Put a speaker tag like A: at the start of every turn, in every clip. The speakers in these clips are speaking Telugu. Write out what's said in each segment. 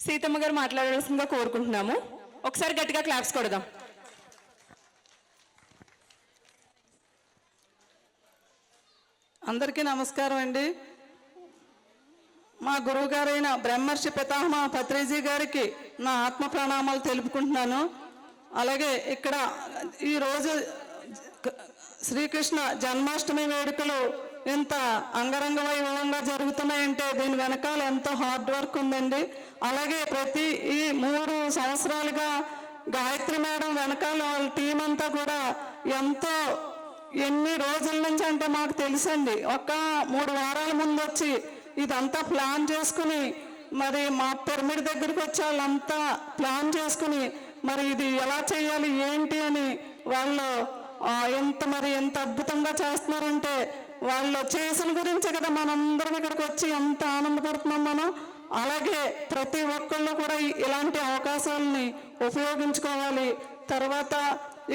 A: సీతమ్మ గారు మాట్లాడాల్సిందిగా కోరుకుంటున్నాము. ఒకసారి గట్టిగా క్లాప్స్ కొడదాం.
B: అందరికీ నమస్కారం అండి. మా గురువు గారైన బ్రహ్మర్షి పితామహ పత్రిజీ గారికి నా ఆత్మ ప్రణామాలు తెలుపుకుంటున్నాను. అలాగే ఇక్కడ ఈరోజు శ్రీకృష్ణ జన్మాష్టమి వేడుకలు ఇంత అంగరంగ వైభవంగా జరుగుతున్నాయంటే దీని వెనకాల ఎంతో హార్డ్ వర్క్ ఉందండి. అలాగే ప్రతి ఈ 3 సంవత్సరాలుగా గాయత్రి మేడం వెనకాల వాళ్ళ టీం అంతా కూడా ఎంతో ఎన్ని రోజుల నుంచి అంటే మాకు తెలుసండి, ఒక 3 వారాల ముందు వచ్చి ఇదంతా ప్లాన్ చేసుకుని మరి మా పిరమిడ్ దగ్గరికి వచ్చి వాళ్ళంతా ప్లాన్ చేసుకుని మరి ఇది ఎలా చేయాలి ఏంటి అని వాళ్ళు ఎంత అద్భుతంగా చేస్తున్నారంటే వాళ్ళు చేసిన గురించే కదా మనందరం ఇక్కడికి వచ్చి ఎంత ఆనందపడుతున్నాం మనం. అలాగే ప్రతి ఒక్కళ్ళు కూడా ఇలాంటి అవకాశాలని ఉపయోగించుకోవాలి. తర్వాత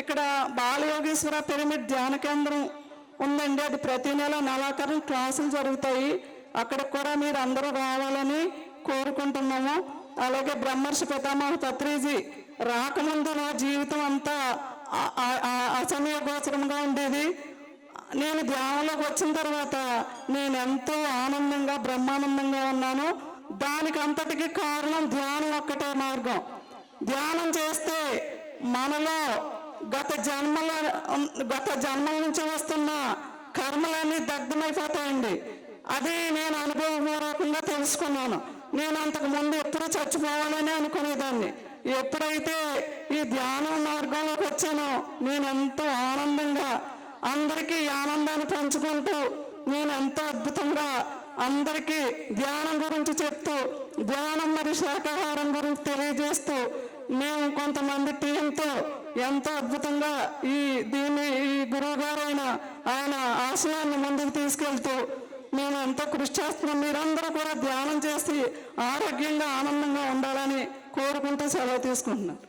B: ఇక్కడ బాలయోగేశ్వర పిరమిడ్ ధ్యాన కేంద్రం ఉందండి, అది ప్రతి నెలాఖరు క్లాసులు జరుగుతాయి. అక్కడికి కూడా మీరు అందరూ రావాలని కోరుకుంటున్నాము. అలాగే బ్రహ్మర్షి పితామహ పత్రిజీ రాకముందు నా జీవితం అంతా అసమయగోచరంగా ఉండేది. నేను ధ్యానంలోకి వచ్చిన తర్వాత నేను ఎంతో ఆనందంగా బ్రహ్మానందంగా ఉన్నాను. దానికి అంతటికి కారణం ధ్యానం ఒక్కటే మార్గం. ధ్యానం చేస్తే మనలో గత జన్మల నుంచి వస్తున్న కర్మలన్నీ దగ్ధమైపోతాయండి. అది నేను అనుభవపూర్వకంగా తెలుసుకున్నాను. నేను అంతకు ముందు ఎప్పుడు చచ్చిపోవాలని అనుకునేదాన్ని. ఎప్పుడైతే ఈ ధ్యానం మార్గంలోకి వచ్చానో నేను ఎంతో ఆనందంగా అందరికీ ఆనందాన్ని పంచుకుంటూ నేను ఎంతో అద్భుతంగా అందరికీ ధ్యానం గురించి చెప్తూ ధ్యానం మరియు శాకాహారం గురించి తెలియజేస్తూ మేము కొంతమంది టీంతో ఎంతో అద్భుతంగా ఈ గురువు గారైన ఆయన ఆశయాన్ని ముందుకు తీసుకెళ్తూ మేము ఎంతో కృషి చేస్తున్నాం. మీరందరూ కూడా ధ్యానం చేసి ఆరోగ్యంగా ఆనందంగా ఉండాలని కోరుకుంటూ సెలవు తీసుకుంటున్నాను.